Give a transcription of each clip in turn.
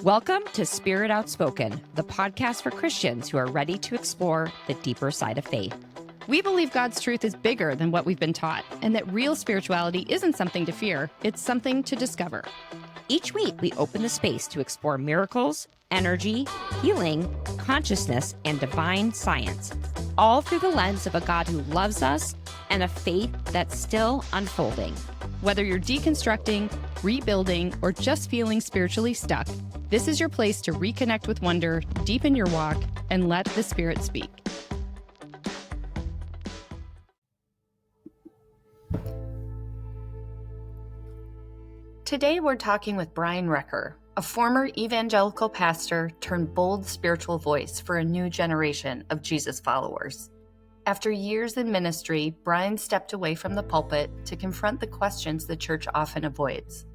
Welcome to Spirit Outspoken, the podcast for Christians who are ready to explore the deeper side of faith. We believe God's truth is bigger than what we've been taught, and that real spirituality isn't something to fear, it's something to discover. Each week, we open the space to explore miracles, energy, healing, consciousness, and divine science, all through the lens of a God who loves us and a faith that's still unfolding. Whether you're deconstructing, rebuilding, or just feeling spiritually stuck, this is your place to reconnect with wonder, deepen your walk, and let the Spirit speak. Today, we're talking with Brian Recker, a former evangelical pastor turned bold spiritual voice for a new generation of Jesus followers. After years in ministry, Brian stepped away from the pulpit to confront the questions the church often avoids.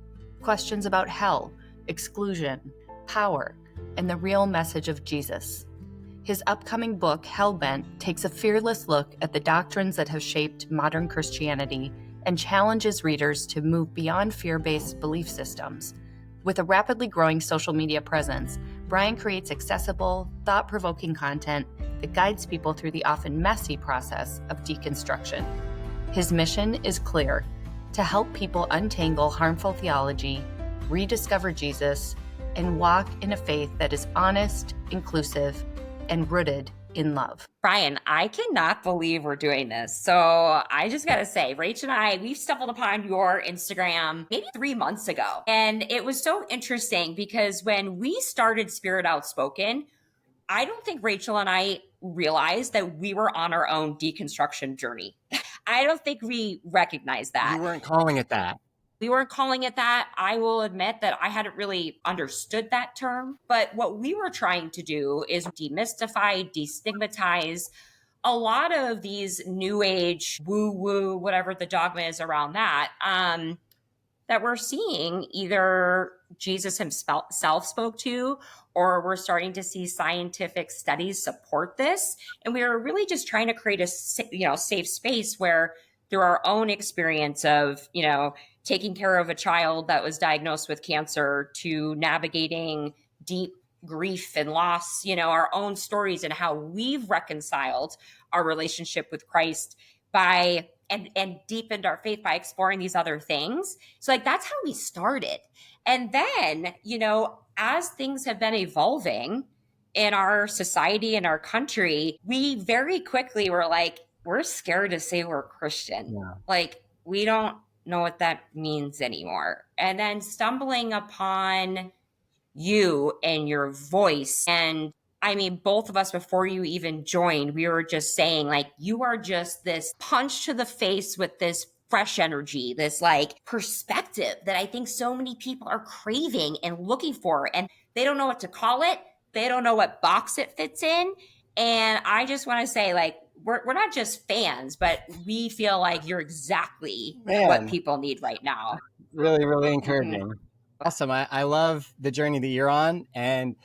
Questions about hell, exclusion, power, and the real message of Jesus. His upcoming book, Hellbent, takes a fearless look at the doctrines that have shaped modern Christianity and challenges readers to move beyond fear-based belief systems. With a rapidly growing social media presence, Brian creates accessible, thought-provoking content that guides people through the often messy process of deconstruction. His mission is clear: to help people untangle harmful theology, rediscover Jesus, and walk in a faith that is honest, inclusive, and rooted in love. Brian, I cannot believe we're doing this. So I just got to say, Rach and I, we stumbled upon your Instagram maybe 3 months ago. And it was so interesting because when we started Spirit Outspoken, I don't think Rachel and I realized that we were on our own deconstruction journey. I don't think we recognized that. You weren't calling it that. We weren't calling it that. I will admit that I hadn't really understood that term. But what we were trying to do is demystify, destigmatize a lot of these new age woo-woo, whatever the dogma is around that, that we're seeing either Jesus himself spoke to, or we're starting to see scientific studies support this. And we were really just trying to create a safe space where through our own experience of, taking care of a child that was diagnosed with cancer to navigating deep grief and loss, our own stories and how we've reconciled our relationship with Christ and deepened our faith by exploring these other things. So that's how we started. And then, as things have been evolving in our society and our country, we very quickly were we're scared to say we're Christian. Yeah. We don't know what that means anymore. And then stumbling upon you and your voice. And I mean, both of us, before you even joined, we were just saying you are just this punch to the face with this fresh energy, this perspective that I think so many people are craving and looking for. And they don't know what to call it. They don't know what box it fits in. And I just want to say we're not just fans, but we feel like you're exactly what people need right now. Really, really encouraging. Mm-hmm. Awesome. I love the journey that you're on, and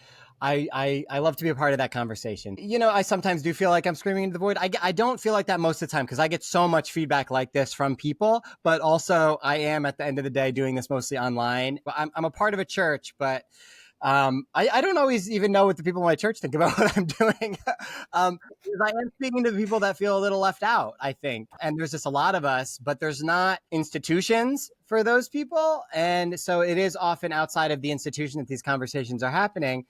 I love to be a part of that conversation. I sometimes do feel like I'm screaming into the void. I don't feel like that most of the time because I get so much feedback like this from people, but also I am at the end of the day doing this mostly online. I'm a part of a church, but I don't always even know what the people in my church think about what I'm doing. Because I am speaking to people that feel a little left out, I think. And there's just a lot of us, but there's not institutions for those people. And so it is often outside of the institution that these conversations are happening.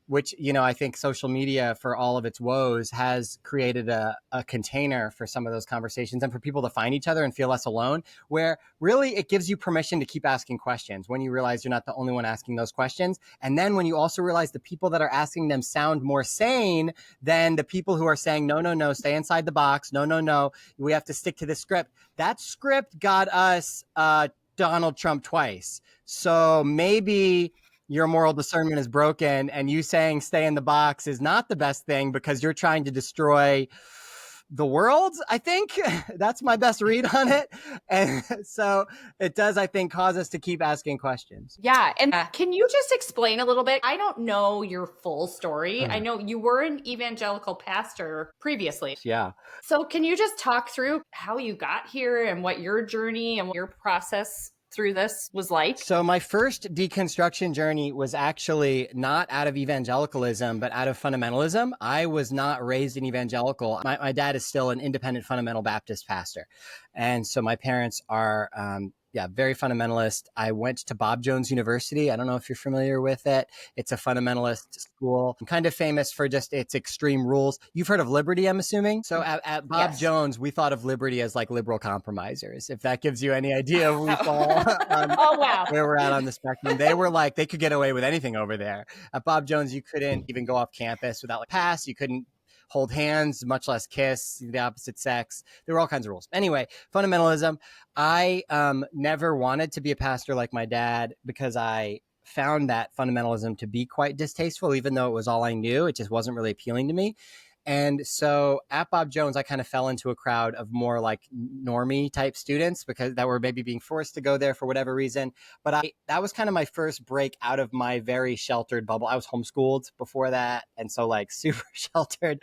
Which, I think social media, for all of its woes, has created a container for some of those conversations and for people to find each other and feel less alone, where really it gives you permission to keep asking questions when you realize you're not the only one asking those questions. And then when you also realize the people that are asking them sound more sane than the people who are saying, no, stay inside the box. No, we have to stick to the script. That script got us Donald Trump twice. So maybe your moral discernment is broken and you saying stay in the box is not the best thing because you're trying to destroy the world. I think that's my best read on it. And so it does, I think, cause us to keep asking questions. Yeah. And can you just explain a little bit? I don't know your full story. I know you were an evangelical pastor previously. Yeah. So can you just talk through how you got here and what your journey and what your process through this was like? So my first deconstruction journey was actually not out of evangelicalism, but out of fundamentalism. I was not raised in evangelical. My dad is still an independent fundamental Baptist pastor. And so my parents are, very fundamentalist. I went to Bob Jones University. I don't know if you're familiar with it. It's a fundamentalist school. I'm kind of famous for just its extreme rules. You've heard of Liberty, I'm assuming. So at Bob Jones, we thought of Liberty as like liberal compromisers. If that gives you any idea of we fall where we're at on the spectrum. They were like, they could get away with anything over there. At Bob Jones, you couldn't even go off campus without like pass. You couldn't hold hands, much less kiss the opposite sex. There were all kinds of rules. Anyway, fundamentalism. I never wanted to be a pastor like my dad because I found that fundamentalism to be quite distasteful, even though it was all I knew. It just wasn't really appealing to me. And so at Bob Jones, I kind of fell into a crowd of more like normie type students because that were maybe being forced to go there for whatever reason. But that was kind of my first break out of my very sheltered bubble. I was homeschooled before that. And so like super sheltered.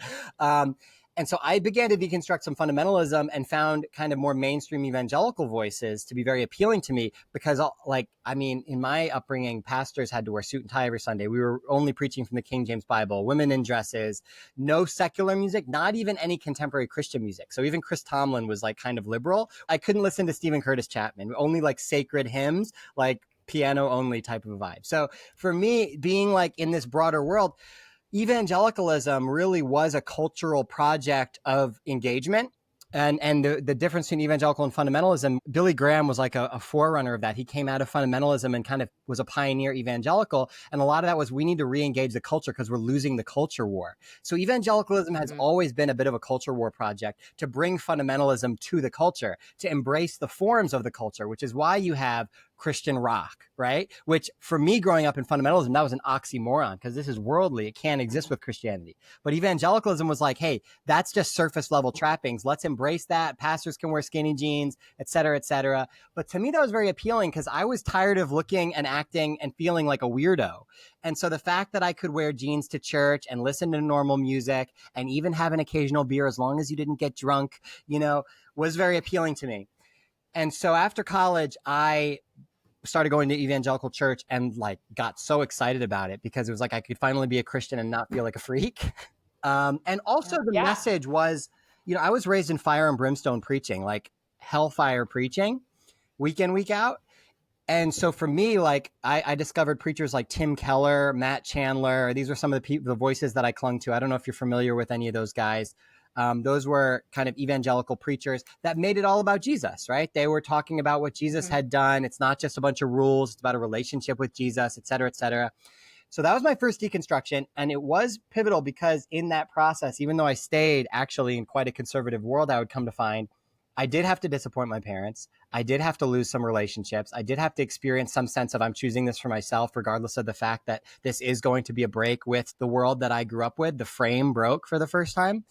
And so I began to deconstruct some fundamentalism and found kind of more mainstream evangelical voices to be very appealing to me because in my upbringing, pastors had to wear suit and tie every Sunday. We were only preaching from the King James Bible, women in dresses, no secular music, not even any contemporary Christian music. So even Chris Tomlin was like kind of liberal. I couldn't listen to Stephen Curtis Chapman, only like sacred hymns, like piano only type of a vibe. So for me, being like in this broader world, evangelicalism really was a cultural project of engagement. And the difference between evangelical and fundamentalism, Billy Graham was like a forerunner of that. He came out of fundamentalism and kind of was a pioneer evangelical. And a lot of that was we need to re-engage the culture because we're losing the culture war. So evangelicalism has always been a bit of a culture war project to bring fundamentalism to the culture, to embrace the forms of the culture, which is why you have Christian rock, right? Which for me growing up in fundamentalism, that was an oxymoron because this is worldly. It can't exist with Christianity. But evangelicalism was like, hey, that's just surface level trappings. Let's embrace that. Pastors can wear skinny jeans, et cetera, et cetera. But to me, that was very appealing because I was tired of looking and acting and feeling like a weirdo. And so the fact that I could wear jeans to church and listen to normal music and even have an occasional beer as long as you didn't get drunk, was very appealing to me. And so after college, I started going to evangelical church and like got so excited about it because it was like I could finally be a Christian and not feel like a freak. And also the message was, I was raised in fire and brimstone preaching, like hellfire preaching, week in, week out. And so for me, like I discovered preachers like Tim Keller, Matt Chandler. These were some of the voices that I clung to. I don't know if you're familiar with any of those guys. Those were kind of evangelical preachers that made it all about Jesus, right? They were talking about what Jesus had done. It's not just a bunch of rules. It's about a relationship with Jesus, et cetera, et cetera. So that was my first deconstruction. And it was pivotal because in that process, even though I stayed actually in quite a conservative world, I would come to find I did have to disappoint my parents. I did have to lose some relationships. I did have to experience some sense of I'm choosing this for myself, regardless of the fact that this is going to be a break with the world that I grew up with. The frame broke for the first time.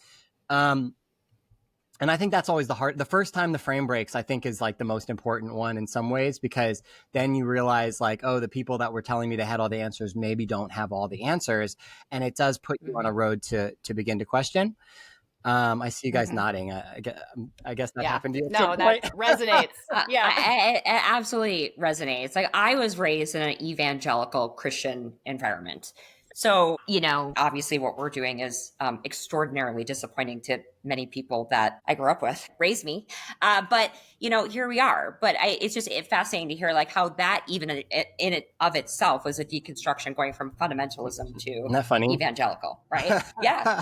And I think that's always the first time the frame breaks, I think is like the most important one in some ways, because then you realize like, oh, the people that were telling me they had all the answers maybe don't have all the answers. And it does put you on a road to begin to question. I see you guys nodding. I guess that happened to you. No, that resonates. It absolutely resonates. Like I was raised in an evangelical Christian environment. So, obviously what we're doing is extraordinarily disappointing to many people that I grew up with, raised me. But, here we are. But it's just fascinating to hear like how that even in it of itself was a deconstruction going from fundamentalism to Isn't that funny? Evangelical, right? Yeah.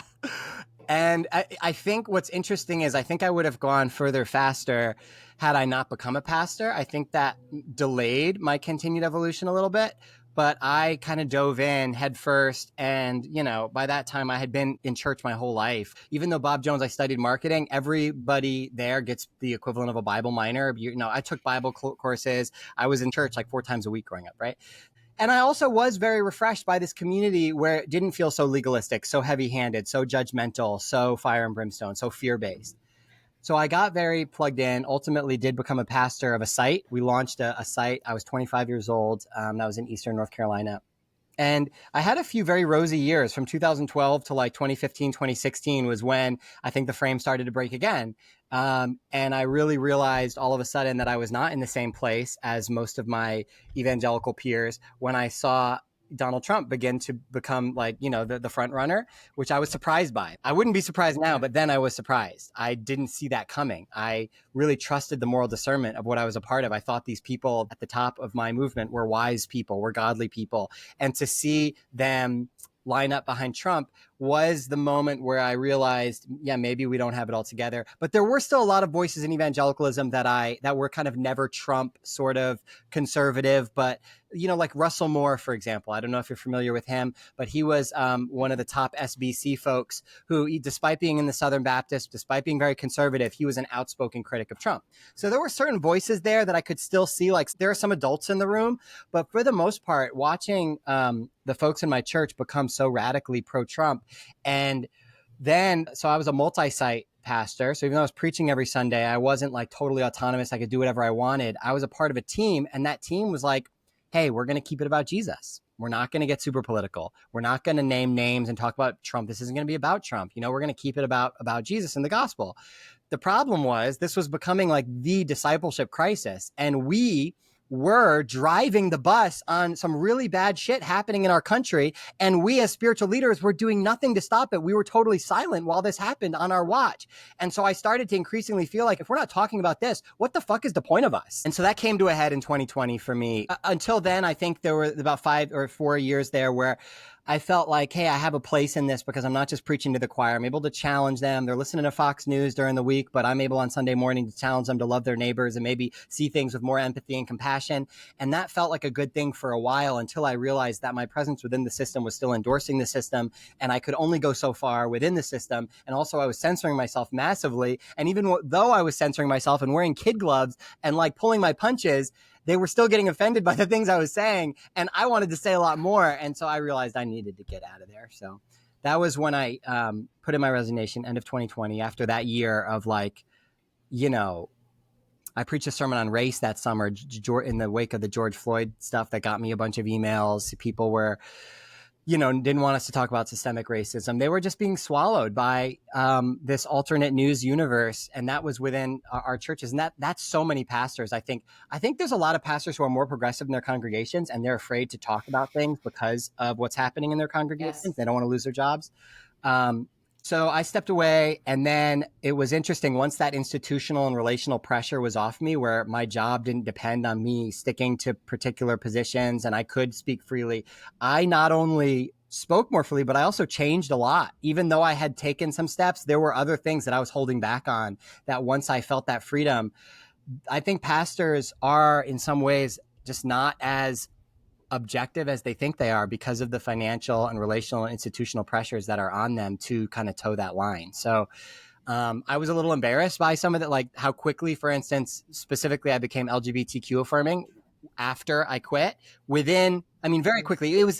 And I think what's interesting is I think I would have gone further faster had I not become a pastor. I think that delayed my continued evolution a little bit. But I kind of dove in head first. And, by that time I had been in church my whole life. Even though Bob Jones, I studied marketing, everybody there gets the equivalent of a Bible minor. I took Bible courses. I was in church like 4 times a week growing up, right? And I also was very refreshed by this community where it didn't feel so legalistic, so heavy-handed, so judgmental, so fire and brimstone, so fear-based. So I got very plugged in, ultimately did become a pastor of a site. We launched a site. I was 25 years old. That was in Eastern North Carolina. And I had a few very rosy years from 2012 to like 2015, 2016 was when I think the frame started to break again. And I really realized all of a sudden that I was not in the same place as most of my evangelical peers when I saw Donald Trump begin to become like, the front runner, which I was surprised by. I wouldn't be surprised now, but then I was surprised. I didn't see that coming. I really trusted the moral discernment of what I was a part of. I thought these people at the top of my movement were wise people, were godly people. And to see them line up behind Trump was the moment where I realized, yeah, maybe we don't have it all together. But there were still a lot of voices in evangelicalism that were kind of never Trump sort of conservative, but like Russell Moore, for example. I don't know if you're familiar with him, but he was one of the top SBC folks who, despite being in the Southern Baptist, despite being very conservative, he was an outspoken critic of Trump. So there were certain voices there that I could still see, like there are some adults in the room, but for the most part, watching the folks in my church become so radically pro-Trump. And then, so I was a multi-site pastor. So even though I was preaching every Sunday, I wasn't like totally autonomous. I could do whatever I wanted. I was a part of a team, and that team was like, hey, we're going to keep it about Jesus. We're not going to get super political. We're not going to name names and talk about Trump. This isn't going to be about Trump. We're going to keep it about Jesus and the gospel. The problem was this was becoming like the discipleship crisis. And we were driving the bus on some really bad shit happening in our country. And we as spiritual leaders were doing nothing to stop it. We were totally silent while this happened on our watch. And so I started to increasingly feel like if we're not talking about this, what the fuck is the point of us? And so that came to a head in 2020 for me. Until then, I think there were about 5 or 4 years there where I felt like, hey, I have a place in this because I'm not just preaching to the choir. I'm able to challenge them. They're listening to Fox News during the week, but I'm able on Sunday morning to challenge them to love their neighbors and maybe see things with more empathy and compassion. And that felt like a good thing for a while until I realized that my presence within the system was still endorsing the system, and I could only go so far within the system. And also I was censoring myself massively. And even though I was censoring myself and wearing kid gloves and like pulling my punches, they were still getting offended by the things I was saying. And I wanted to say a lot more. And so I realized I needed to get out of there. So that was when I put in my resignation, end of 2020, after that year of like, I preached a sermon on race that summer in the wake of the George Floyd stuff that got me a bunch of emails. People were, didn't want us to talk about systemic racism. They were just being swallowed by this alternate news universe. And that was within our churches. And that's so many pastors. I think there's a lot of pastors who are more progressive in their congregations, and they're afraid to talk about things because of what's happening in their congregations. Yes. They don't want to lose their jobs. So I stepped away, and then it was interesting once that institutional and relational pressure was off me, where my job didn't depend on me sticking to particular positions and I could speak freely. I not only spoke more freely, but I also changed a lot. Even though I had taken some steps, there were other things that I was holding back on that once I felt that freedom, I think pastors are in some ways just not as objective as they think they are because of the financial and relational and institutional pressures that are on them to kind of toe that line. So I was a little embarrassed by some of that, like how quickly, for instance, specifically, I became LGBTQ affirming after I quit. Very quickly. It was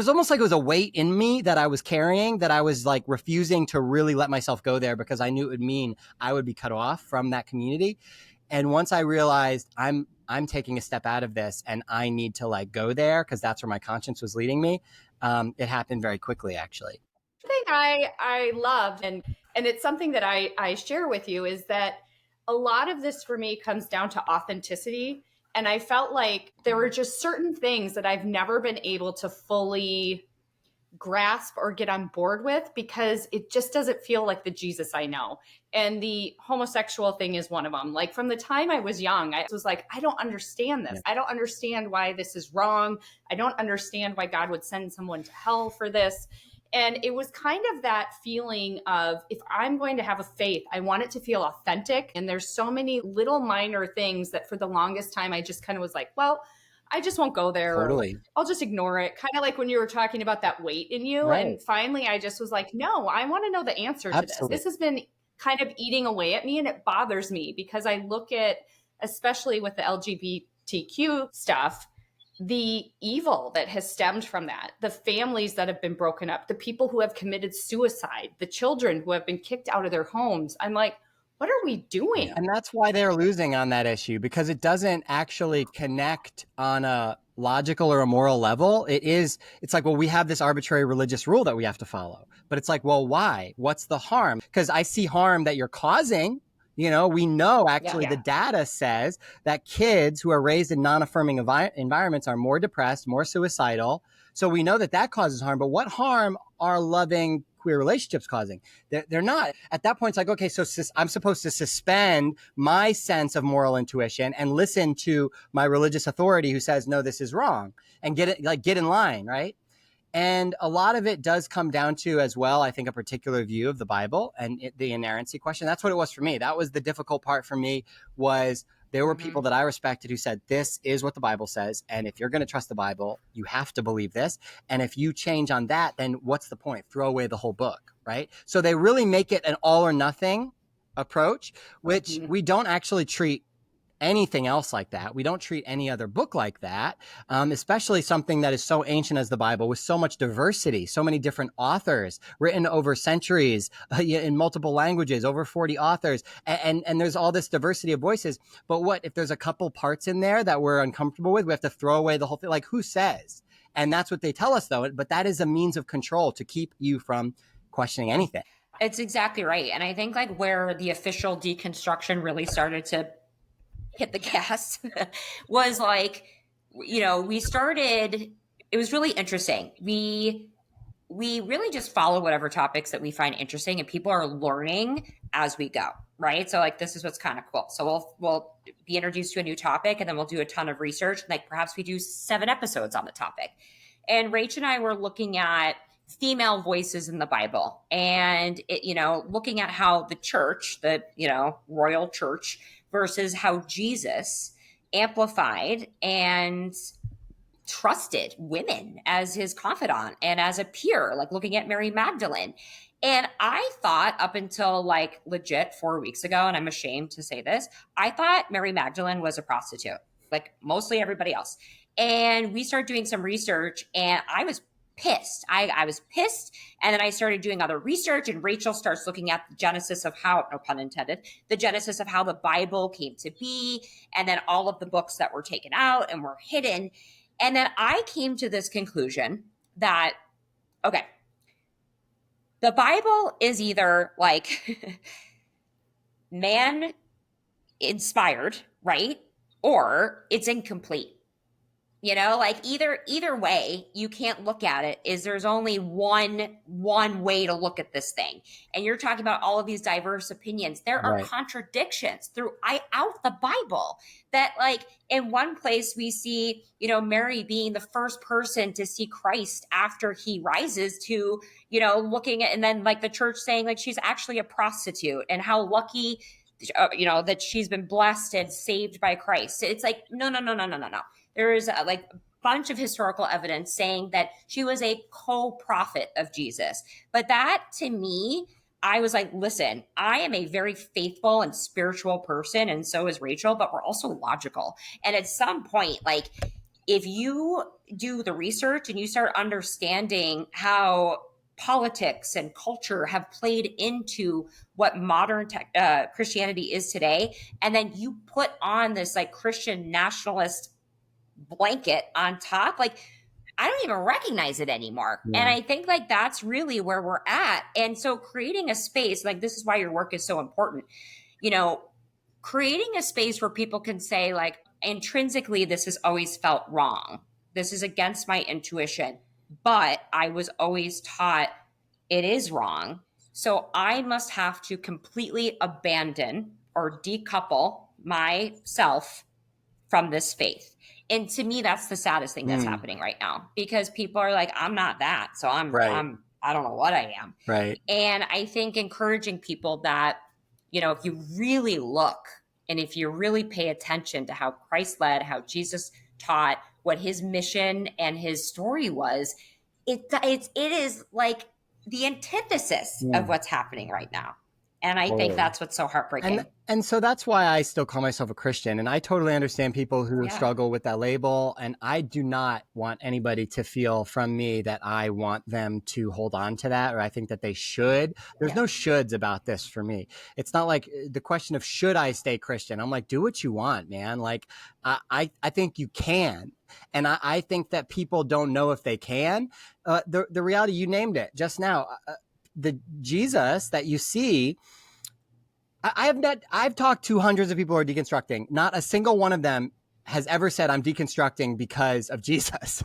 almost like it was a weight in me that I was carrying, that I was like refusing to really let myself go there because I knew it would mean I would be cut off from that community. And once I realized I'm taking a step out of this and I need to like go there because that's where my conscience was leading me, it happened very quickly, actually. The thing I loved, and it's something that I share with you, is that a lot of this for me comes down to authenticity. And I felt like there were just certain things that I've never been able to fully grasp or get on board with because it just doesn't feel like the Jesus I know. And the homosexual thing is one of them. Like from the time I was young, I was like, I don't understand this. I don't understand why this is wrong. I don't understand why God would send someone to hell for this. And it was kind of that feeling of, if I'm going to have a faith, I want it to feel authentic. And there's so many little minor things that for the longest time, I just kind of was like, well, I just won't go there. Totally. I'll just ignore it. Kind of like when you were talking about that weight in you. Right. And finally, I just was like, no, I want to know the answer to this. This has been kind of eating away at me, and it bothers me because I look at, especially with the LGBTQ stuff, the evil that has stemmed from that, the families that have been broken up, the people who have committed suicide, the children who have been kicked out of their homes. I'm like, what are we doing? And that's why they're losing on that issue, because it doesn't actually connect on a logical or a moral level, it's like, well, we have this arbitrary religious rule that we have to follow. But it's like, well, why? What's the harm? Because I see harm that you're causing. We know actually the data says that kids who are raised in non-affirming environments are more depressed, more suicidal. So we know that causes harm. But what harm are loving queer relationships causing? They're not. At that point, it's like, okay, so I'm supposed to suspend my sense of moral intuition and listen to my religious authority who says, no, this is wrong, and get in line, right? And a lot of it does come down to, as well, I think, a particular view of the Bible and the inerrancy question. That's what it was for me. That was the difficult part for me, was there were people that I respected who said, this is what the Bible says. And if you're going to trust the Bible, you have to believe this. And if you change on that, then what's the point? Throw away the whole book, right? So they really make it an all or nothing approach, which we don't actually treat anything else like that. We don't treat any other book like that, especially something that is so ancient as the Bible, with so much diversity, so many different authors written over centuries in multiple languages, over 40 authors. And there's all this diversity of voices. But what if there's a couple parts in there that we're uncomfortable with? We have to throw away the whole thing. Like, who says? And that's what they tell us, though. But that is a means of control to keep you from questioning anything. It's exactly right. And I think like where the official deconstruction really started to hit the gas was like, we started, it was really interesting. We really just follow whatever topics that we find interesting, and people are learning as we go, right? So like, this is what's kind of cool. So we'll be introduced to a new topic, and then we'll do a ton of research. Like perhaps we do 7 episodes on the topic. And Rach and I were looking at female voices in the Bible, and looking at how the church, the royal church, versus how Jesus amplified and trusted women as his confidant and as a peer, like looking at Mary Magdalene. And I thought, up until like legit 4 weeks ago, and I'm ashamed to say this, I thought Mary Magdalene was a prostitute, like mostly everybody else. And we started doing some research, and I was pissed. I was pissed. And then I started doing other research, and Rachel starts looking at the genesis of how, no pun intended, the genesis of how the Bible came to be, and then all of the books that were taken out and were hidden. And then I came to this conclusion that, okay, the Bible is either like man inspired, right? Or it's incomplete. Like either way, you can't look at it. There's only one way to look at this thing. And you're talking about all of these diverse opinions. There are contradictions throughout the Bible, that like in one place we see, Mary being the first person to see Christ after he rises, to, looking at, and then like the church saying like she's actually a prostitute, and how lucky, that she's been blessed and saved by Christ. It's like, no. There is a bunch of historical evidence saying that she was a co-prophet of Jesus. But that, to me, I was like, listen, I am a very faithful and spiritual person, and so is Rachel, but we're also logical. And at some point, like, if you do the research and you start understanding how politics and culture have played into what modern Christianity is today, and then you put on this like Christian nationalist blanket on top, like I don't even recognize it anymore. And I think like that's really where we're at. And so creating a space, like this is why your work is so important, creating a space where people can say like, intrinsically, this has always felt wrong. This is against my intuition, but I was always taught it is wrong. So I must have to completely abandon or decouple myself from this faith. And to me, that's the saddest thing that's happening right now, because people are like, I'm not that. So I don't know what I am. Right. And I think encouraging people that, if you really look and if you really pay attention to how Christ led, how Jesus taught, what his mission and his story was, it is like the antithesis of what's happening right now. And I think Totally. that's what's so heartbreaking. And so that's why I still call myself a Christian. And I totally understand people who Yeah. struggle with that label. And I do not want anybody to feel from me that I want them to hold on to that, or I think that they should. There's no shoulds about this for me. It's not like the question of should I stay Christian? I'm like, do what you want, man. Like, I think you can. And I think that people don't know if they can. The reality, you named it just now, the Jesus that you see, I've talked to hundreds of people who are deconstructing. Not a single one of them has ever said I'm deconstructing because of Jesus.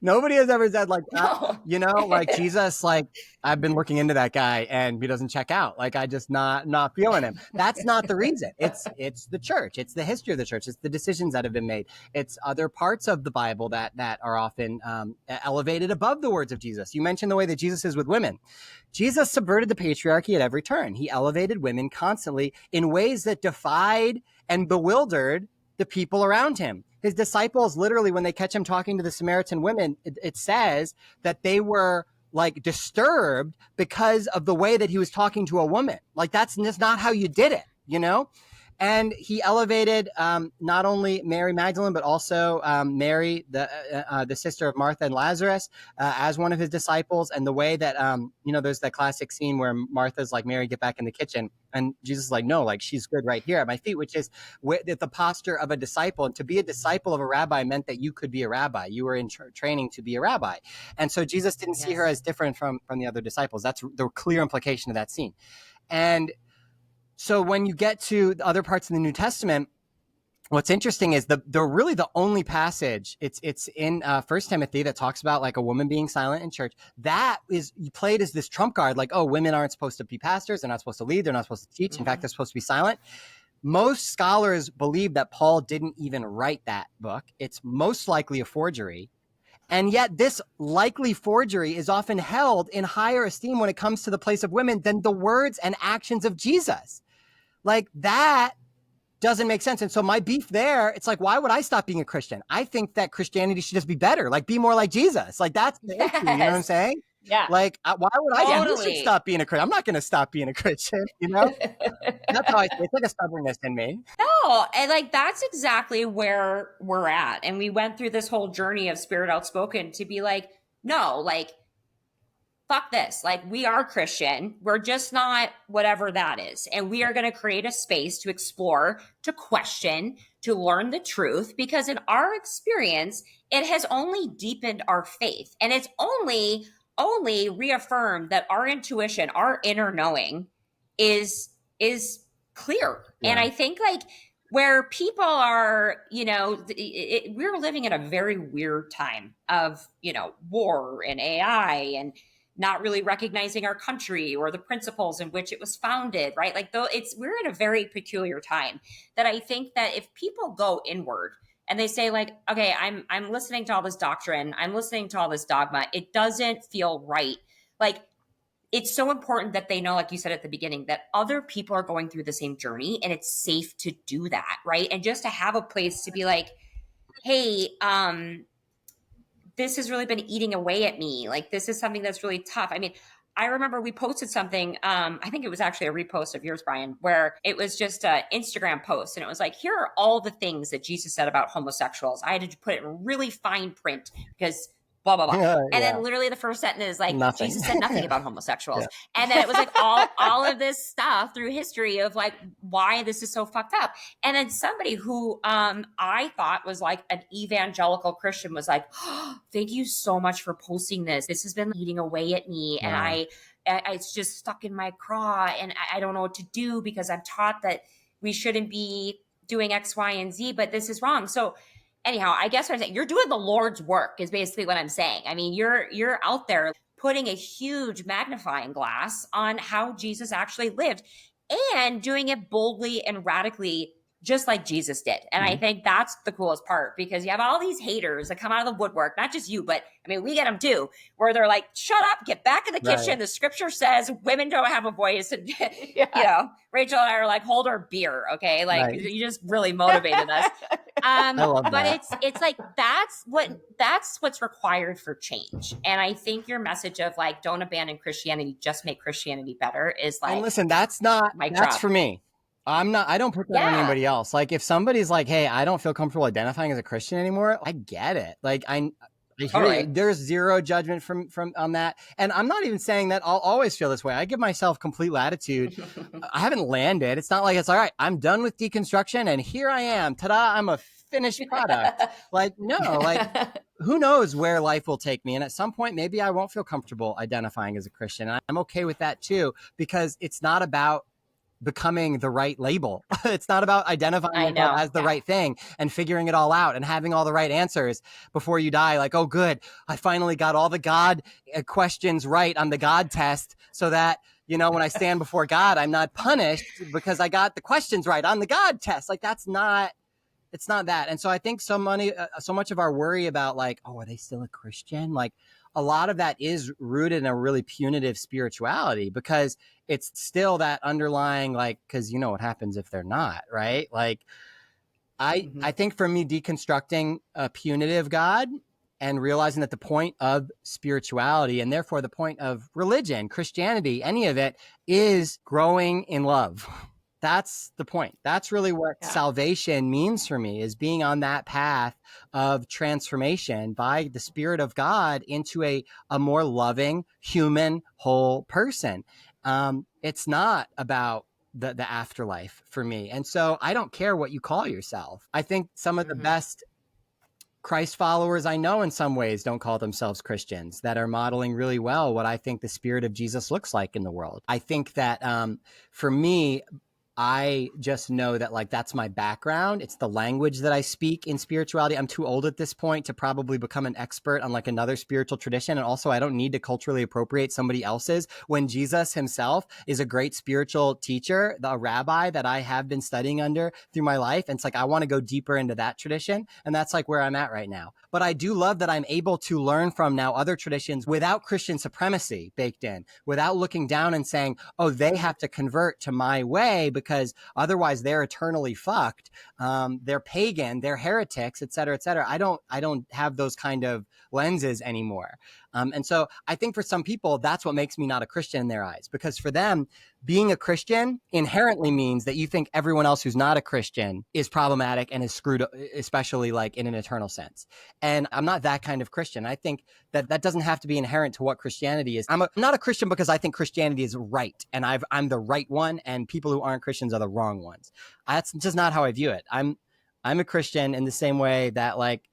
Nobody has ever said like, like Jesus, like I've been looking into that guy and he doesn't check out. Like I just not feeling him. That's not the reason. It's the church. It's the history of the church. It's the decisions that have been made. It's other parts of the Bible that are often elevated above the words of Jesus. You mentioned the way that Jesus is with women. Jesus subverted the patriarchy at every turn. He elevated women constantly in ways that defied and bewildered the people around him. His disciples, literally, when they catch him talking to the Samaritan women, it says that they were like disturbed because of the way that he was talking to a woman. Like that's not how you did it, you know? And he elevated not only Mary Magdalene, but also Mary, the sister of Martha and Lazarus, as one of his disciples. And the way that, there's that classic scene where Martha's like, Mary, get back in the kitchen. And Jesus is like, no, like she's good right here at my feet, which is the posture of a disciple. And to be a disciple of a rabbi meant that you could be a rabbi. You were in training to be a rabbi. And so Jesus didn't see her as different from the other disciples. That's the clear implication of that scene. And so when you get to the other parts of the New Testament, what's interesting is the really the only passage it's in 1 Timothy that talks about like a woman being silent in church. That is played as this trump card, like, oh, women aren't supposed to be pastors. They're not supposed to lead. They're not supposed to teach. In fact, they're supposed to be silent. Most scholars believe that Paul didn't even write that book. It's most likely a forgery. And yet this likely forgery is often held in higher esteem when it comes to the place of women than the words and actions of Jesus. Like that doesn't make sense. And so my beef there, it's like, why would I stop being a Christian? I think that Christianity should just be better, like be more like Jesus. Like that's the issue, you know what I'm saying? Yeah. Like, why would I Totally. should stop being a Christian? I'm not going to stop being a Christian, you know? That's how I see it. It's like a stubbornness in me. No, and like that's exactly where we're at. And we went through this whole journey of Spirit Outspoken to be like, no, like fuck this. Like we are Christian. We're just not whatever that is. And we are going to create a space to explore, to question, to learn the truth, because in our experience, it has only deepened our faith. And it's only reaffirmed that our intuition, our inner knowing is clear. Yeah. And I think like where people are, we're living in a very weird time of, war and AI and not really recognizing our country or the principles in which it was founded, right? Like we're in a very peculiar time that I think that if people go inward and they say like, okay, I'm listening to all this doctrine, I'm listening to all this dogma, it doesn't feel right. Like it's so important that they know, like you said at the beginning, that other people are going through the same journey and it's safe to do that, right? And just to have a place to be like, hey, this has really been eating away at me. Like this is something that's really tough. I mean, I remember we posted something, I think it was actually a repost of yours, Brian, where it was just an Instagram post. And it was like, here are all the things that Jesus said about homosexuals. I had to put it in really fine print because blah, blah, blah. And then literally the first sentence is like, nothing. Jesus said nothing about homosexuals. And then it was like all of this stuff through history of like why this is so fucked up. And then somebody who I thought was like an evangelical Christian was like, oh, thank you so much for posting this. This has been eating away at me. And I it's just stuck in my craw and I don't know what to do because I'm taught that we shouldn't be doing X, Y, and Z, but this is wrong. So anyhow, I guess what I'm saying, you're doing the Lord's work is basically what I'm saying. I mean, you're out there putting a huge magnifying glass on how Jesus actually lived and doing it boldly and radically just like Jesus did. And I Mhm. think that's the coolest part, because you have all these haters that come out of the woodwork, not just you, but I mean, we get them too, where they're like, shut up, get back in the Right. kitchen. The scripture says women don't have a voice. And, Yeah. you know, Rachel and I are like, hold our beer. Okay. Like, Right. you just really motivated us. I love But that. it's like, that's what's required for change. And I think your message of like, don't abandon Christianity, just make Christianity better is like, And listen, that's mic drop. for me. I don't put that on Yeah. anybody else. Like if somebody's like, hey, I don't feel comfortable identifying as a Christian anymore, I get it. Like I hear Totally. you. There's zero judgment from on that. And I'm not even saying that I'll always feel this way. I give myself complete latitude. I haven't landed. It's not like it's all right, I'm done with deconstruction and here I am. Ta-da, I'm a finished product. Like, no, like who knows where life will take me. And at some point, maybe I won't feel comfortable identifying as a Christian. And I'm okay with that too, because it's not about becoming the right label. It's not about identifying yourself as the right thing and figuring it all out and having all the right answers before you die. Like, oh, good, I finally got all the God questions right on the God test, so that, you know, when I stand before God, I'm not punished because I got the questions right on the God test. Like, it's not that. And so I think so much of our worry about like, oh, are they still a Christian? Like a lot of that is rooted in a really punitive spirituality, because it's still that underlying, like, because you know what happens if they're not, right? Like I think for me, deconstructing a punitive God and realizing that the point of spirituality, and therefore the point of religion, Christianity, any of it, is growing in love. That's the point. That's really what salvation means for me, is being on that path of transformation by the Spirit of God into a more loving, human, whole person. It's not about the afterlife for me. And so I don't care what you call yourself. I think some of the best Christ followers I know in some ways don't call themselves Christians, that are modeling really well what I think the Spirit of Jesus looks like in the world. I think that for me, I just know that like that's my background. It's the language that I speak in spirituality. I'm too old at this point to probably become an expert on like another spiritual tradition. And also I don't need to culturally appropriate somebody else's, when Jesus himself is a great spiritual teacher, the rabbi that I have been studying under through my life. And it's like, I want to go deeper into that tradition. And that's like where I'm at right now. But I do love that I'm able to learn from now other traditions without Christian supremacy baked in, without looking down and saying, oh, they have to convert to my way because otherwise they're eternally fucked. They're pagan, they're heretics, et cetera, et cetera. I don't have those kind of lenses anymore. And so I think for some people, that's what makes me not a Christian in their eyes, because for them, being a Christian inherently means that you think everyone else who's not a Christian is problematic and is screwed, especially like in an eternal sense. And I'm not that kind of Christian. I think that doesn't have to be inherent to what Christianity is. I'm not a Christian because I think Christianity is right and I'm the right one, and people who aren't Christians are the wrong ones. That's just not how I view it. I'm a Christian in the same way that, like,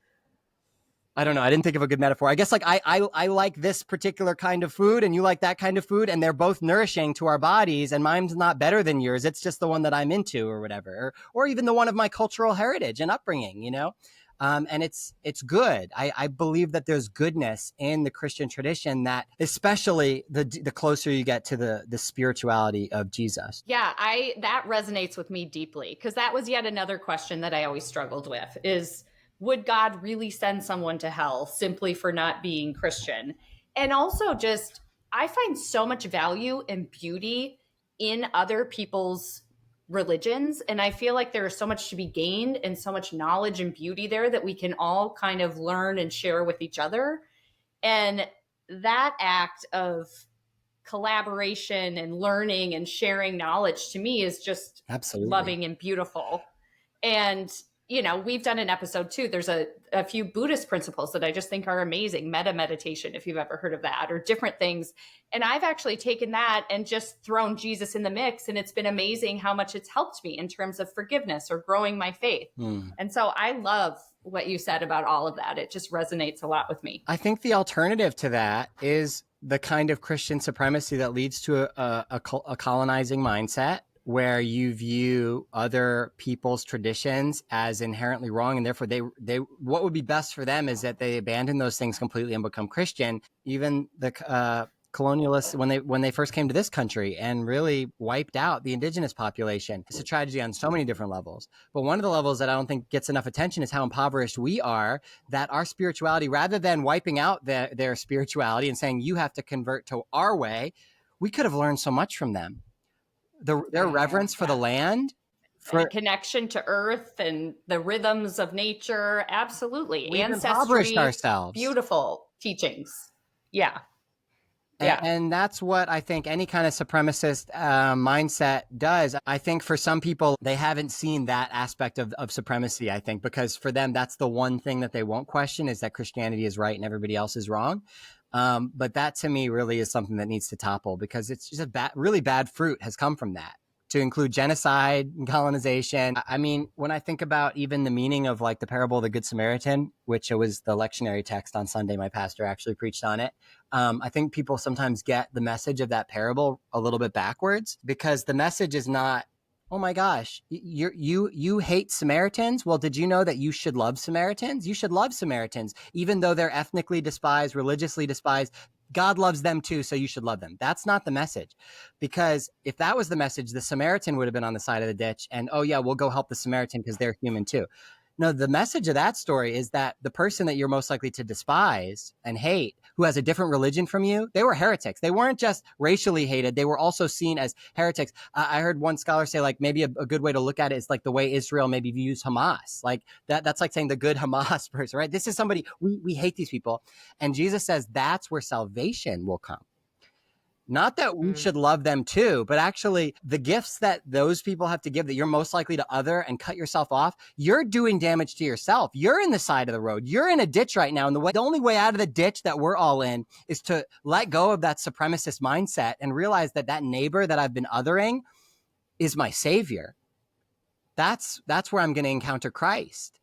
I don't know, I didn't think of a good metaphor. I guess like I like this particular kind of food and you like that kind of food, and they're both nourishing to our bodies, and mine's not better than yours. It's just the one that I'm into or whatever, or even the one of my cultural heritage and upbringing, you know? And it's good. I believe that there's goodness in the Christian tradition, that especially the closer you get to the spirituality of Jesus. Yeah, that resonates with me deeply, because that was yet another question that I always struggled with is, would God really send someone to hell simply for not being Christian? And also just, I find so much value and beauty in other people's religions. And I feel like there is so much to be gained and so much knowledge and beauty there that we can all kind of learn and share with each other. And that act of collaboration and learning and sharing knowledge to me is just absolutely loving and beautiful. And, you know, we've done an episode too. There's a few Buddhist principles that I just think are amazing. Metta meditation, if you've ever heard of that, or different things. And I've actually taken that and just thrown Jesus in the mix. And it's been amazing how much it's helped me in terms of forgiveness or growing my faith. And so I love what you said about all of that. It just resonates a lot with me. I think the alternative to that is the kind of Christian supremacy that leads to a colonizing mindset, where you view other people's traditions as inherently wrong, and therefore they what would be best for them is that they abandon those things completely and become Christian. Even the colonialists when they first came to this country and really wiped out the indigenous population. It's a tragedy on so many different levels. But one of the levels that I don't think gets enough attention is how impoverished we are, that our spirituality, rather than wiping out their spirituality and saying, you have to convert to our way, we could have learned so much from them. Their reverence for the land, for connection to earth and the rhythms of nature. Absolutely. We've Ancestry, impoverished ourselves. Beautiful teachings. Yeah. And that's what I think any kind of supremacist mindset does. I think for some people, they haven't seen that aspect of supremacy, I think, because for them, that's the one thing that they won't question, is that Christianity is right and everybody else is wrong. But that to me really is something that needs to topple, because it's just really bad fruit has come from that, to include genocide and colonization. I mean, when I think about even the meaning of like the parable of the Good Samaritan, which it was the lectionary text on Sunday, my pastor actually preached on it. I think people sometimes get the message of that parable a little bit backwards, because the message is not, oh my gosh, you hate Samaritans? Well, did you know that you should love Samaritans? You should love Samaritans, even though they're ethnically despised, religiously despised. God loves them too, so you should love them. That's not the message. Because if that was the message, the Samaritan would have been on the side of the ditch and, oh yeah, we'll go help the Samaritan because they're human too. No, the message of that story is that the person that you're most likely to despise and hate, who has a different religion from you, they were heretics. They weren't just racially hated. They were also seen as heretics. I heard one scholar say, like, maybe a good way to look at it is like the way Israel maybe views Hamas. Like that's like saying the good Hamas person, right? This is somebody, we hate these people. And Jesus says that's where salvation will come. Not that we should love them too, but actually the gifts that those people have to give that you're most likely to other and cut yourself off, you're doing damage to yourself. You're in the side of the road. You're in a ditch right now. And the only way out of the ditch that we're all in is to let go of that supremacist mindset and realize that that neighbor that I've been othering is my savior. That's where I'm going to encounter Christ.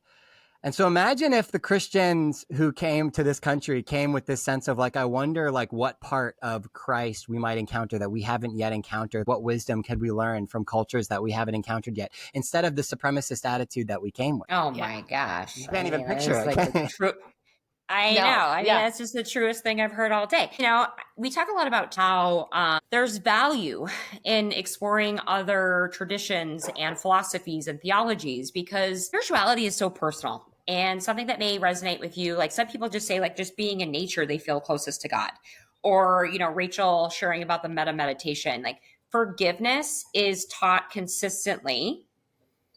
And so imagine if the Christians who came to this country came with this sense of like, I wonder like what part of Christ we might encounter that we haven't yet encountered. What wisdom could we learn from cultures that we haven't encountered yet, instead of the supremacist attitude that we came with? Oh my gosh. You can't even picture it. Like the I know. I mean, that's just the truest thing I've heard all day. You know, we talk a lot about how there's value in exploring other traditions and philosophies and theologies, because spirituality is so personal. And something that may resonate with you, like some people just say, like, just being in nature, they feel closest to God. Or, you know, Rachel sharing about the meta meditation, like forgiveness is taught consistently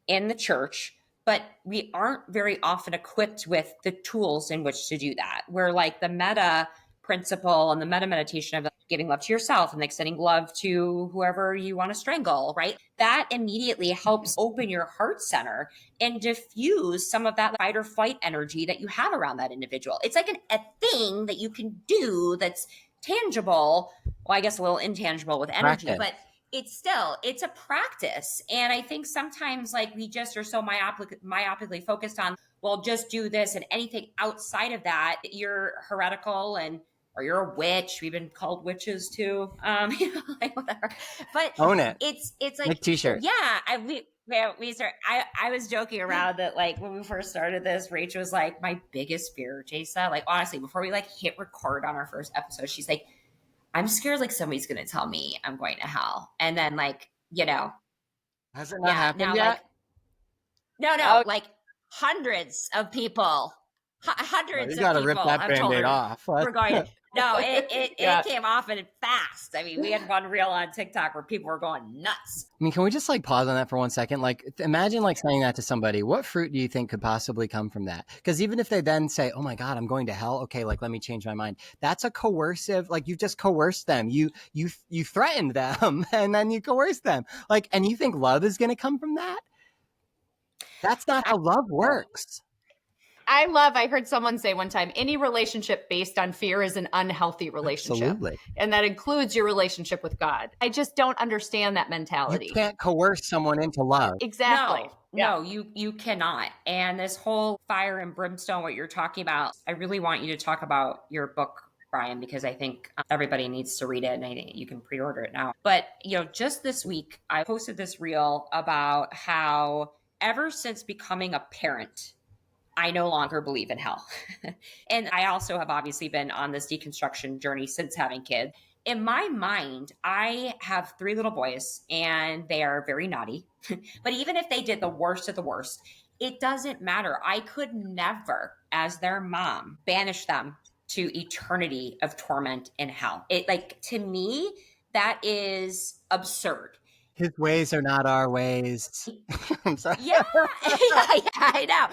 in the church, but we aren't very often equipped with the tools in which to do that. Where like the meta principle and the meta meditation of giving love to yourself and extending love to whoever you want to strangle, right? That immediately helps open your heart center and diffuse some of that fight or flight energy that you have around that individual. It's like a thing that you can do that's tangible. Well, I guess a little intangible with energy, but it's a practice. And I think sometimes like we just are so myopically focused on, well, just do this, and anything outside of that, you're heretical or you're a witch. We've been called witches too. You know, like whatever. But own it. It's like make t-shirts. Yeah. I was joking around that like when we first started this, Rachel was like, my biggest fear, Jasa, like honestly, before we like hit record on our first episode, she's like, I'm scared like somebody's gonna tell me I'm going to hell. And then like, you know, has it not happened yet? Like, like hundreds of people. Hundreds you gotta of people. Rip that Band-Aid off. We're going. No, it came off and fast. I mean, we had one reel on TikTok where people were going nuts. I mean, can we just like pause on that for 1 second? Like, imagine like saying that to somebody. What fruit do you think could possibly come from that? Because even if they then say, "Oh my God, I'm going to hell," okay, like let me change my mind. That's a coercive. Like you've just coerced them. You threatened them, and then you coerced them. Like, and you think love is going to come from that? That's not how love works. I heard someone say one time, any relationship based on fear is an unhealthy relationship. Absolutely. And that includes your relationship with God. I just don't understand that mentality. You can't coerce someone into love. Exactly. No, you cannot. And this whole fire and brimstone, what you're talking about, I really want you to talk about your book, Brian, because I think everybody needs to read it, and I think you can pre-order it now. But, you know, just this week, I posted this reel about how ever since becoming a parent, I no longer believe in hell. And I also have obviously been on this deconstruction journey since having kids. in my mind, I have 3 little boys and they are very naughty. But even if they did the worst of the worst, it doesn't matter. I could never, as their mom, banish them to eternity of torment in hell. It, like, to me, that is absurd. His ways are not our ways. I'm sorry. Yeah, I know.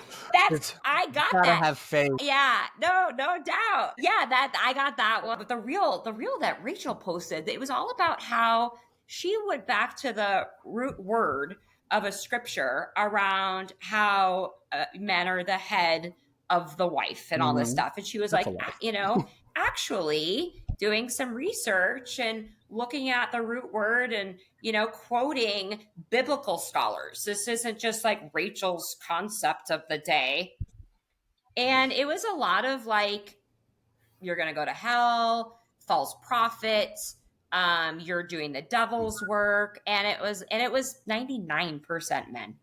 I got Gotta that. have faith. Yeah, no doubt. Yeah, that I got that one. But the reel that Rachel posted, it was all about how she went back to the root word of a scripture around how men are the head of the wife and all this stuff. And she was That's like, actually doing some research and looking at the root word and, quoting biblical scholars. This isn't just like Rachel's concept of the day. And it was a lot of like, you're going to go to hell, false prophets, you're doing the devil's work. And it was 99% men.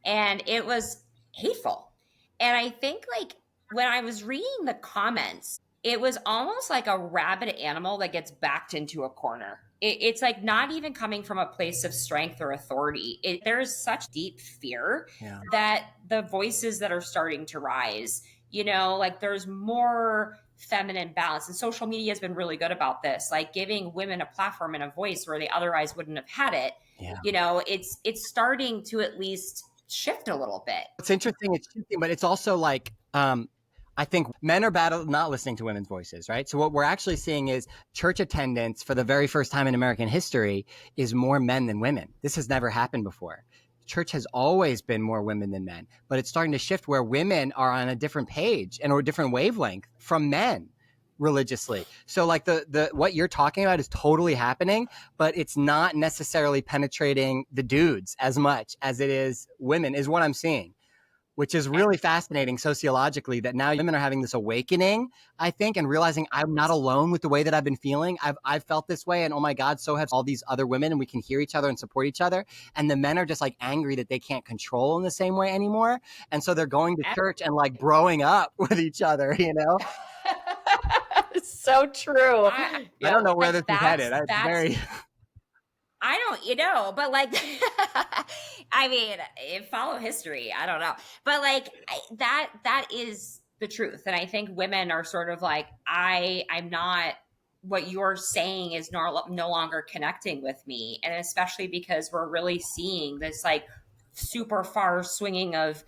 And it was hateful. And I think like when I was reading the comments, it was almost like a rabid animal that gets backed into a corner. It's like not even coming from a place of strength or authority. There is such deep fear that the voices that are starting to rise, like there's more feminine balance. And social media has been really good about this, like giving women a platform and a voice where they otherwise wouldn't have had it. Yeah. It's starting to at least shift a little bit. It's interesting. It's shifting, but it's also like, I think men are bad at not listening to women's voices, right? So what we're actually seeing is church attendance for the very first time in American history is more men than women. This has never happened before. Church has always been more women than men, but it's starting to shift where women are on a different page and or a different wavelength from men religiously. So like the what you're talking about is totally happening, but it's not necessarily penetrating the dudes as much as it is women, is what I'm seeing, which is really fascinating sociologically, that now women are having this awakening, I think, and realizing I'm not alone with the way that I've been feeling. I've felt this way, and oh my God, so have all these other women, and we can hear each other and support each other. And the men are just like angry that they can't control in the same way anymore. And so they're going to church and like broing up with each other, It's so true. I don't know where this is headed. I don't, but like, I mean, follow history. I don't know, but like that is the truth. And I think women are sort of like, I'm not, what you're saying is no longer connecting with me. And especially because we're really seeing this like super far swinging of,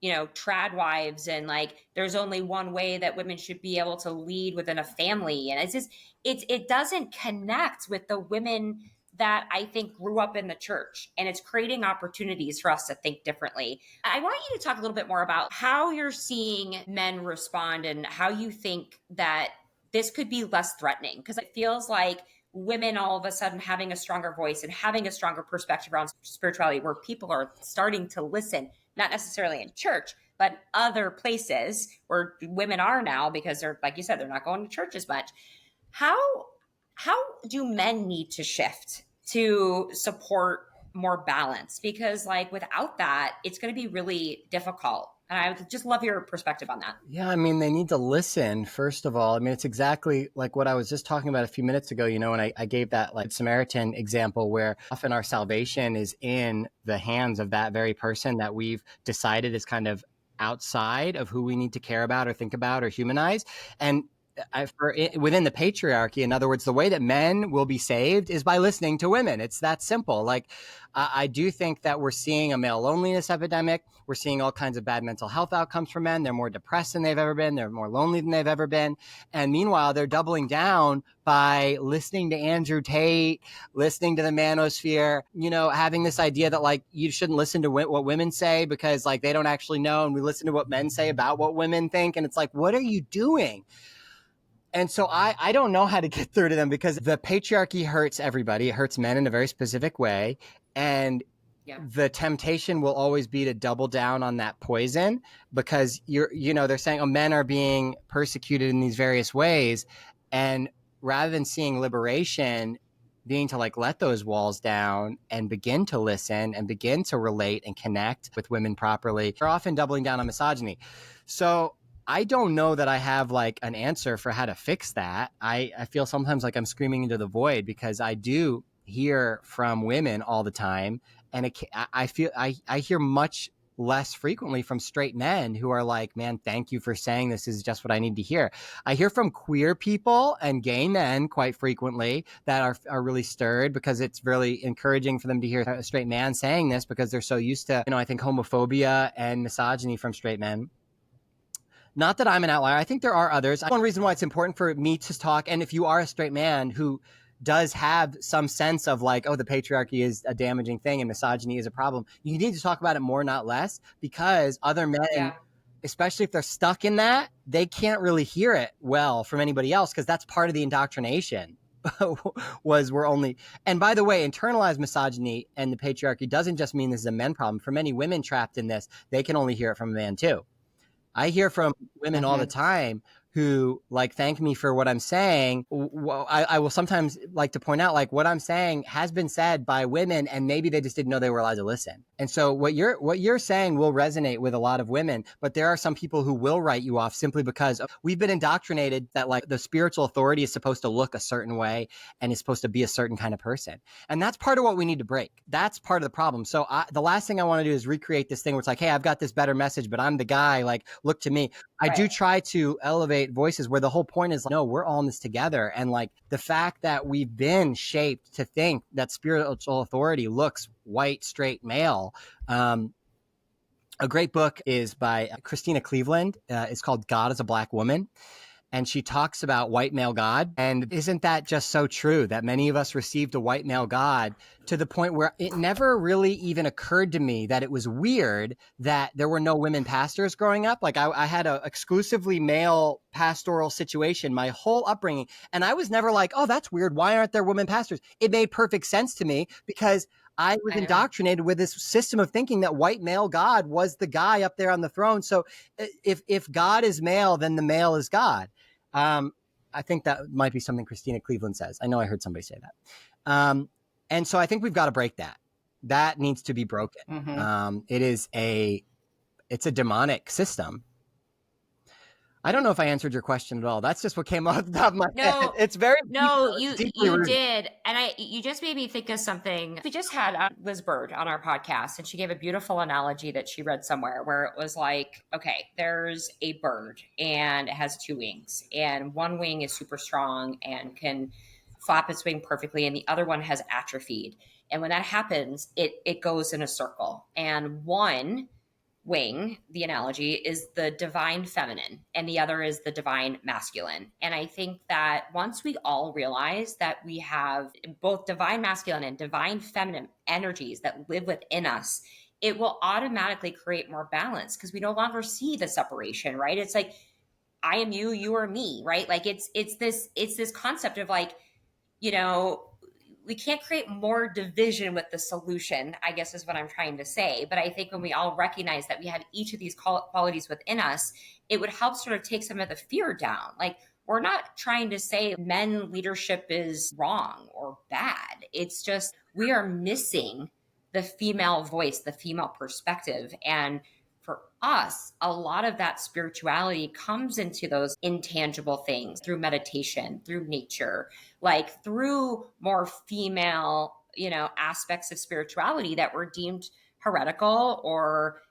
trad wives, and like, there's only one way that women should be able to lead within a family. And it's just, it doesn't connect with the women that I think grew up in the church, and it's creating opportunities for us to think differently. I want you to talk a little bit more about how you're seeing men respond and how you think that this could be less threatening, because it feels like women all of a sudden having a stronger voice and having a stronger perspective around spirituality, where people are starting to listen, not necessarily in church, but other places where women are now, because they're, like you said, they're not going to church as much. How do men need to shift to support more balance? Because like without that, it's going to be really difficult. And I would just love your perspective on that. Yeah, I mean, they need to listen, first of all. I mean, it's exactly like what I was just talking about a few minutes ago, and I gave that like Samaritan example, where often our salvation is in the hands of that very person that we've decided is kind of outside of who we need to care about or think about or humanize. And within the patriarchy, in other words, the way that men will be saved is by listening to women. It's that simple. Like, I do think that we're seeing a male loneliness epidemic. We're seeing all kinds of bad mental health outcomes for men. They're more depressed than they've ever been. They're more lonely than they've ever been. And meanwhile, they're doubling down by listening to Andrew Tate, listening to the manosphere, having this idea that like you shouldn't listen to what women say because like they don't actually know. And we listen to what men say about what women think. And it's like, what are you doing? And so I don't know how to get through to them, because the patriarchy hurts everybody. It hurts men in a very specific way. And the temptation will always be to double down on that poison, because they're saying, oh, men are being persecuted in these various ways. And rather than seeing liberation being to like let those walls down and begin to listen and begin to relate and connect with women properly, they're often doubling down on misogyny. So I don't know that I have like an answer for how to fix that. I feel sometimes like I'm screaming into the void because I do hear from women all the time. And I feel I hear much less frequently from straight men who are like, man, thank you for saying this is just what I need to hear. I hear from queer people and gay men quite frequently that are really stirred because it's really encouraging for them to hear a straight man saying this because they're so used to, I think homophobia and misogyny from straight men. Not that I'm an outlier. I think there are others. One reason why it's important for me to talk, and if you are a straight man who does have some sense of like, oh, the patriarchy is a damaging thing and misogyny is a problem, you need to talk about it more, not less, because other men, Yeah. especially if they're stuck in that, they can't really hear it well from anybody else because that's part of the indoctrination. And by the way, internalized misogyny and the patriarchy doesn't just mean this is a men problem. For many women trapped in this, they can only hear it from a man too. I hear from women all the time who like thank me for what I'm saying. I will sometimes like to point out like what I'm saying has been said by women and maybe they just didn't know they were allowed to listen. And so what you're saying will resonate with a lot of women, but there are some people who will write you off simply because we've been indoctrinated that like the spiritual authority is supposed to look a certain way and is supposed to be a certain kind of person. And that's part of what we need to break. That's part of the problem. So the last thing I want to do is recreate this thing where it's like, hey, I've got this better message, but I'm the guy, like, look to me. I do try to elevate voices where the whole point is like, no, we're all in this together. And like the fact that we've been shaped to think that spiritual authority looks white, straight, male. A great book is by Christina Cleveland. It's called God as a Black Woman. And she talks about white male God. And isn't that just so true that many of us received a white male God to the point where it never really even occurred to me that it was weird that there were no women pastors growing up. Like I had an exclusively male pastoral situation my whole upbringing. And I was never like, oh, that's weird. Why aren't there women pastors? It made perfect sense to me because I was indoctrinated with this system of thinking that white male God was the guy up there on the throne. So if God is male, then the male is God. I think that might be something Christina Cleveland says. I know I heard somebody say that. And so I think we've got to break that. That needs to be broken. It's a demonic system. I don't know if I answered your question at all. That's just what came off the top of my head. It's very you did, and you just made me think of something. We just had Liz Bird on our podcast, and she gave a beautiful analogy that she read somewhere where it was like, okay, there's a bird and it has two wings, and one wing is super strong and can flap its wing perfectly, and the other one has atrophied. And when that happens, it goes in a circle, and one wing, the analogy, is the divine feminine and the other is the divine masculine. And I think that once we all realize that we have both divine masculine and divine feminine energies that live within us, it will automatically create more balance because we no longer see the separation, right? It's like, I am you, you are me, right? Like it's this concept of like, we can't create more division with the solution, I guess is what I'm trying to say. But I think when we all recognize that we have each of these qualities within us, it would help sort of take some of the fear down. Like, we're not trying to say men leadership is wrong or bad. It's just we are missing the female voice, the female perspective. And for us, a lot of that spirituality comes into those intangible things through meditation, through nature, like through more female, aspects of spirituality that were deemed heretical or,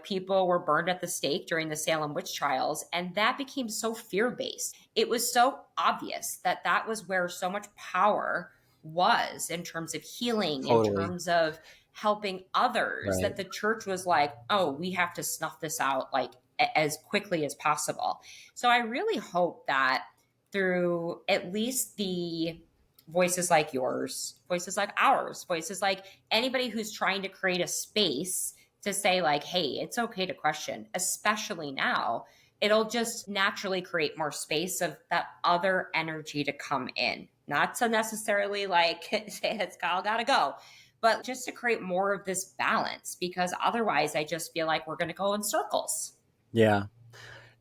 people were burned at the stake during the Salem witch trials. And that became so fear-based. It was so obvious that that was where so much power was in terms of healing, in terms of helping others, that the church was like, oh, we have to snuff this out like as quickly as possible. So I really hope that through at least the voices like yours, voices like ours, voices like anybody who's trying to create a space to say like, hey, it's okay to question, especially now, it'll just naturally create more space of that other energy to come in. Not to necessarily like say it's all gotta go, but just to create more of this balance, because otherwise I just feel like we're going to go in circles. Yeah.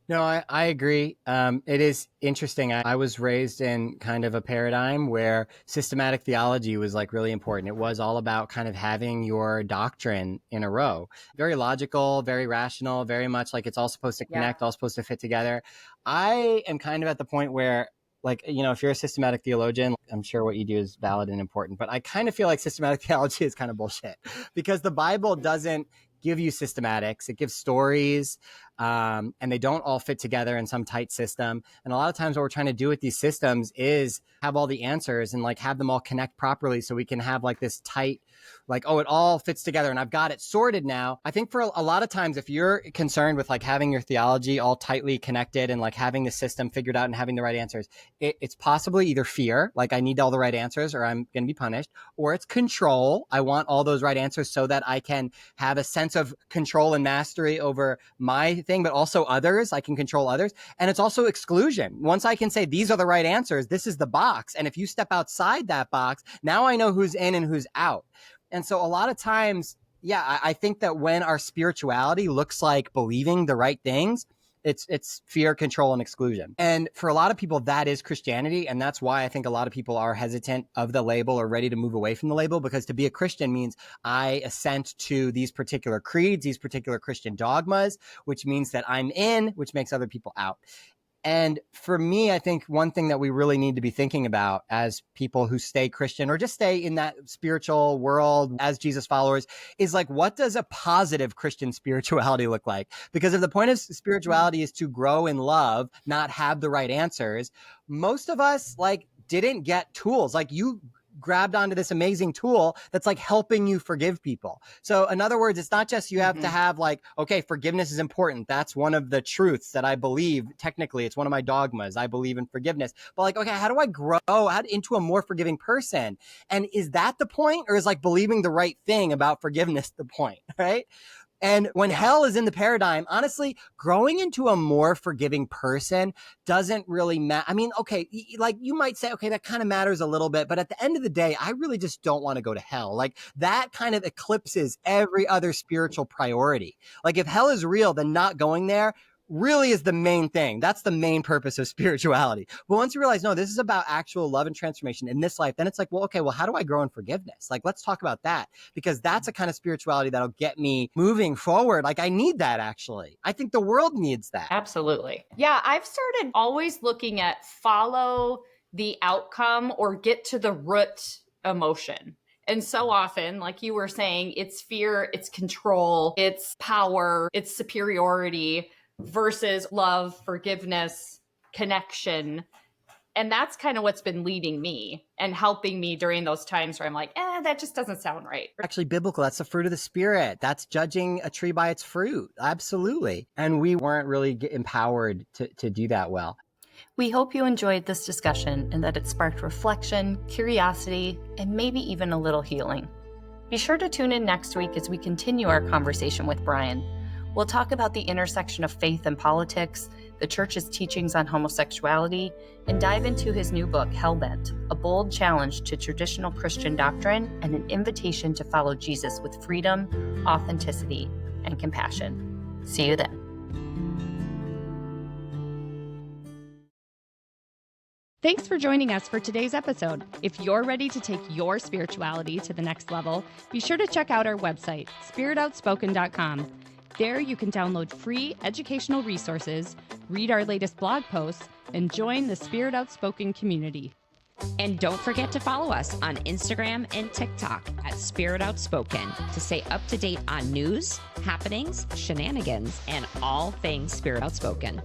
No, I agree. It is interesting. I was raised in kind of a paradigm where systematic theology was like really important. It was all about kind of having your doctrine in a row. Very logical, very rational, very much like it's all supposed to connect, all supposed to fit together. I am kind of at the point where, like, if you're a systematic theologian, I'm sure what you do is valid and important, but I kind of feel like systematic theology is kind of bullshit because the Bible doesn't give you systematics. It gives stories, and they don't all fit together in some tight system. And a lot of times what we're trying to do with these systems is have all the answers and like have them all connect properly so we can have like this tight, like, oh, it all fits together and I've got it sorted now. I think for a lot of times, if you're concerned with like having your theology all tightly connected and like having the system figured out and having the right answers, it's possibly either fear, like I need all the right answers or I'm going to be punished, or it's control. I want all those right answers so that I can have a sense of control and mastery over my thing, but also others. I can control others. And it's also exclusion. Once I can say these are the right answers, this is the box. And if you step outside that box, now I know who's in and who's out. And so a lot of times, I think that when our spirituality looks like believing the right things, it's fear, control, and exclusion. And for a lot of people, that is Christianity. And that's why I think a lot of people are hesitant of the label or ready to move away from the label, because to be a Christian means I assent to these particular creeds, these particular Christian dogmas, which means that I'm in, which makes other people out. And for me, I think one thing that we really need to be thinking about as people who stay Christian or just stay in that spiritual world as Jesus followers is like, what does a positive Christian spirituality look like? Because if the point of spirituality is to grow in love, not have the right answers, most of us like didn't get tools. Like you grabbed onto this amazing tool that's like helping you forgive people. So in other words, it's not just you have to have like, okay, forgiveness is important. That's one of the truths that I believe. Technically, it's one of my dogmas. I believe in forgiveness. But like, okay, how do I grow into a more forgiving person? And is that the point? Or is like believing the right thing about forgiveness the point, right? And when hell is in the paradigm, honestly, growing into a more forgiving person doesn't really matter. I mean, okay, like you might say, okay, that kind of matters a little bit. But at the end of the day, I really just don't want to go to hell. Like that kind of eclipses every other spiritual priority. Like if hell is real, then not going there really is the main thing. That's the main purpose of spirituality. But once you realize, no, this is about actual love and transformation in this life, then it's like, well, okay, well, how do I grow in forgiveness? Like, let's talk about that, because that's a kind of spirituality that'll get me moving forward. Like, I need that, actually. I think the world needs that. Absolutely. Yeah, I've started always looking at follow the outcome or get to the root emotion. And so often, like you were saying, it's fear, it's control, it's power, it's superiority, versus love, forgiveness, connection. And that's kind of what's been leading me and helping me during those times where I'm like, that just doesn't sound right. Actually, biblical, that's the fruit of the Spirit. That's judging a tree by its fruit. Absolutely. And we weren't really empowered to do that well. We hope you enjoyed this discussion and that it sparked reflection, curiosity, and maybe even a little healing. Be sure to tune in next week as we continue our conversation with Brian. We'll talk about the intersection of faith and politics, the church's teachings on homosexuality, and dive into his new book, Hellbent, a bold challenge to traditional Christian doctrine and an invitation to follow Jesus with freedom, authenticity, and compassion. See you then. Thanks for joining us for today's episode. If you're ready to take your spirituality to the next level, be sure to check out our website, spiritoutspoken.com. There you can download free educational resources, read our latest blog posts, and join the Spirit Outspoken community. And don't forget to follow us on Instagram and TikTok at Spirit Outspoken to stay up to date on news, happenings, shenanigans, and all things Spirit Outspoken.